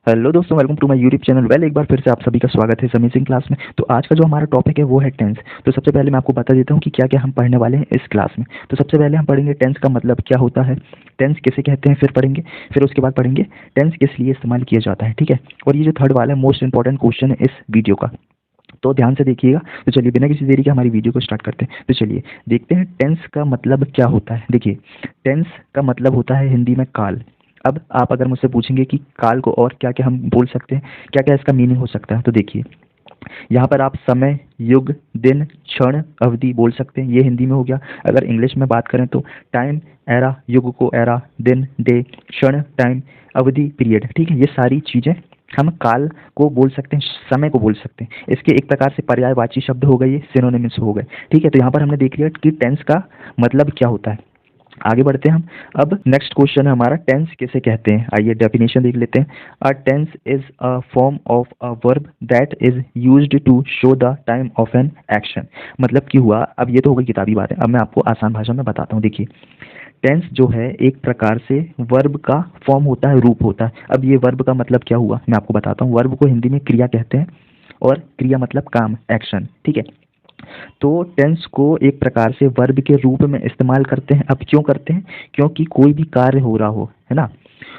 Hello दोस्तों, welcome to my YouTube channel. एक बार फिर से आप सभी का स्वागत है इस अमेजिंग क्लास में। तो आज का जो हमारा टॉपिक है वो है टेंस। तो सबसे पहले मैं आपको बता देता हूँ कि क्या क्या हम पढ़ने वाले हैं इस क्लास में। तो सबसे पहले हम पढ़ेंगे टेंस का मतलब क्या होता है, टेंस किसे कहते हैं, फिर पढ़ेंगे। फिर उसके बाद पढ़ेंगे टेंस किस लिए इस्तेमाल किया जाता है, ठीक है। और ये जो थर्ड वाला है मोस्ट इंपॉर्टेंट क्वेश्चन है इस वीडियो का, तो ध्यान से देखिएगा। तो चलिए बिना किसी देरी के हमारी वीडियो को स्टार्ट करते हैं। तो चलिए देखते हैं टेंस का मतलब क्या होता है। देखिए, टेंस का मतलब होता है हिंदी में काल। अब आप अगर मुझसे पूछेंगे कि काल को और क्या क्या हम बोल सकते हैं, क्या क्या इसका मीनिंग हो सकता है, तो देखिए यहाँ पर आप समय, युग, दिन, क्षण, अवधि बोल सकते हैं। ये हिंदी में हो गया। अगर इंग्लिश में बात करें तो टाइम, एरा, युग को एरा, दिन डे, क्षण टाइम, अवधि पीरियड, ठीक है। ये सारी चीज़ें हम काल को बोल सकते हैं, समय को बोल सकते हैं। इसके एक प्रकार से पर्यायवाची शब्द हो गए, ये सिनोनिम्स हो गए, ठीक है। तो यहाँ पर हमने देख लिया कि टेंस का मतलब क्या होता है। आगे बढ़ते हैं हम। अब नेक्स्ट क्वेश्चन है हमारा, टेंस किसे कहते हैं। आइए डेफिनेशन देख लेते हैं। A tense is a form of a verb that is used to show the time of an action. मतलब कि हुआ, अब ये तो हो गई किताबी बात है, अब मैं आपको आसान भाषा में बताता हूँ। देखिए, टेंस जो है एक प्रकार से वर्ब का फॉर्म होता है, रूप होता है। अब ये वर्ब का मतलब क्या हुआ मैं आपको बताता हूँ। वर्ब को हिंदी में क्रिया कहते हैं, और क्रिया मतलब काम, एक्शन, ठीक है। तो टेंस को एक प्रकार से वर्ब के रूप में इस्तेमाल करते हैं। अब क्यों करते हैं? क्योंकि कोई भी कार्य हो रहा हो, है ना,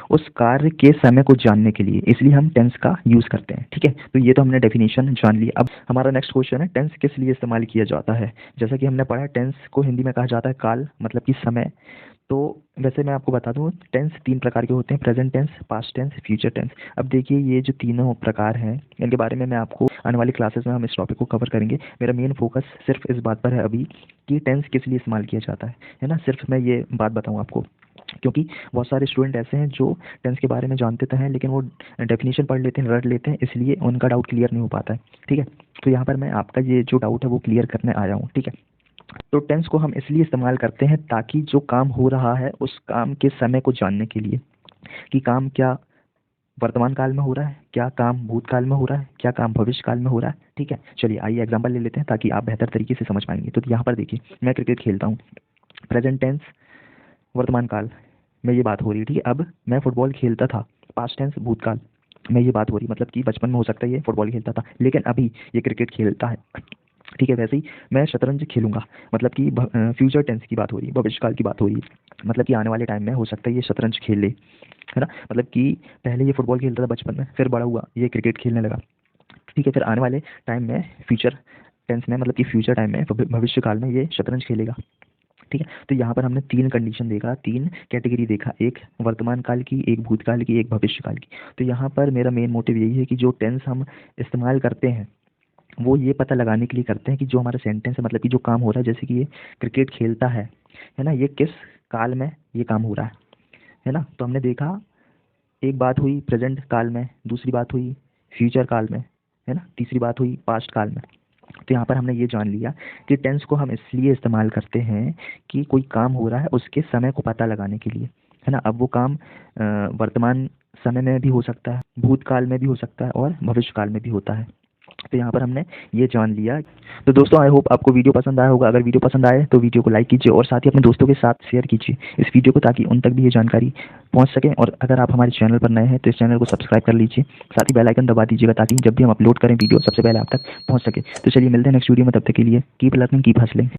उस कार्य के समय को जानने के लिए, इसलिए हम टेंस का यूज़ करते हैं, ठीक है। तो ये तो हमने डेफिनेशन जान ली। अब हमारा नेक्स्ट क्वेश्चन है, टेंस किस लिए इस्तेमाल किया जाता है। जैसा कि हमने पढ़ा, टेंस को हिंदी में कहा जाता है काल, मतलब कि समय। तो वैसे मैं आपको बता दूं, टेंस तीन प्रकार के होते हैं, present tense, past tense, future tense. अब देखिए, ये जो तीनों प्रकार हैं इनके बारे में मैं आपको आने वाली क्लासेस में हम इस टॉपिक को कवर करेंगे। मेरा मेन फोकस सिर्फ इस बात पर है अभी कि टेंस किस लिए इस्तेमाल किया जाता है ना। सिर्फ मैं ये बात बताऊँ आपको, क्योंकि बहुत सारे स्टूडेंट ऐसे हैं जो टेंस के बारे में जानते तो हैं, लेकिन वो डेफिनेशन पढ़ लेते हैं, रट लेते हैं, इसलिए उनका डाउट क्लियर नहीं हो पाता है, ठीक है। तो यहाँ पर मैं आपका ये जो डाउट है वो क्लियर करने आया हूँ, ठीक है। तो टेंस को हम इसलिए इस्तेमाल करते हैं ताकि जो काम हो रहा है उस काम के समय को जानने के लिए, कि काम क्या वर्तमान काल में हो रहा है, क्या काम भूतकाल में हो रहा है, क्या काम भविष्य काल में हो रहा है, ठीक है। चलिए आइए एग्जांपल ले लेते हैं ताकि आप बेहतर तरीके से समझ पाएंगे। तो यहाँ पर देखिए, मैं क्रिकेट खेलता हूँ, प्रेजेंट टेंस वर्तमान काल में ये बात हो रही है, ठीक है। अब मैं फुटबॉल खेलता था, पास्ट टेंस भूतकाल में ये बात हो रही है, मतलब कि बचपन में हो सकता है ये फुटबॉल खेलता था, लेकिन अभी ये क्रिकेट खेलता है, ठीक है। वैसे ही मैं शतरंज खेलूंगा, मतलब कि फ्यूचर टेंस की बात हो रही है, भविष्यकाल की बात हो रही है, मतलब कि आने वाले टाइम में हो सकता है ये शतरंज खेल ले, है ना। मतलब कि पहले ये फुटबॉल खेलता था बचपन में, फिर बड़ा हुआ ये क्रिकेट खेलने लगा, ठीक है। फिर आने वाले टाइम में फ्यूचर टेंस में, मतलब कि फ्यूचर टाइम में, भविष्य काल में ये शतरंज खेलेगा, ठीक है। तो यहाँ पर हमने तीन कंडीशन देखा, तीन कैटेगरी देखा, एक वर्तमान काल की, एक भूतकाल की, एक भविष्य काल की। तो यहाँ पर मेरा मेन मोटिव यही है कि जो टेंस हम इस्तेमाल करते हैं वो ये पता लगाने के लिए करते हैं कि जो हमारा सेंटेंस है, मतलब कि जो काम हो रहा है, जैसे कि ये क्रिकेट खेलता है ना, ये किस काल में ये काम हो रहा है ना। तो हमने देखा, एक बात हुई प्रेजेंट काल में, दूसरी बात हुई फ्यूचर काल में, है ना, तीसरी बात हुई पास्ट काल में। तो यहाँ पर हमने ये जान लिया कि टेंस को हम इसलिए इस्तेमाल करते हैं कि कोई काम हो रहा है उसके समय को पता लगाने के लिए, है ना। अब वो काम वर्तमान समय में भी हो सकता है, भूतकाल में भी हो सकता है, और भविष्य काल में भी होता है। तो यहाँ पर हमने ये जान लिया। तो दोस्तों, आई होप आपको वीडियो पसंद आया होगा। अगर वीडियो पसंद आए तो वीडियो को लाइक कीजिए और साथ ही अपने दोस्तों के साथ शेयर कीजिए इस वीडियो को, ताकि उन तक भी ये जानकारी पहुँच सके। और अगर आप हमारे चैनल पर नए हैं तो इस चैनल को सब्सक्राइब कर लीजिए, साथ ही बेल आइकन दबा दीजिएगा, ताकि जब भी हम अपलोड करें वीडियो सबसे पहले आप तक पहुँच सके। तो चलिए मिलते हैं नेक्स्ट वीडियो में, तब तक के लिए कीप लर्निंग, कीप हसलिंग।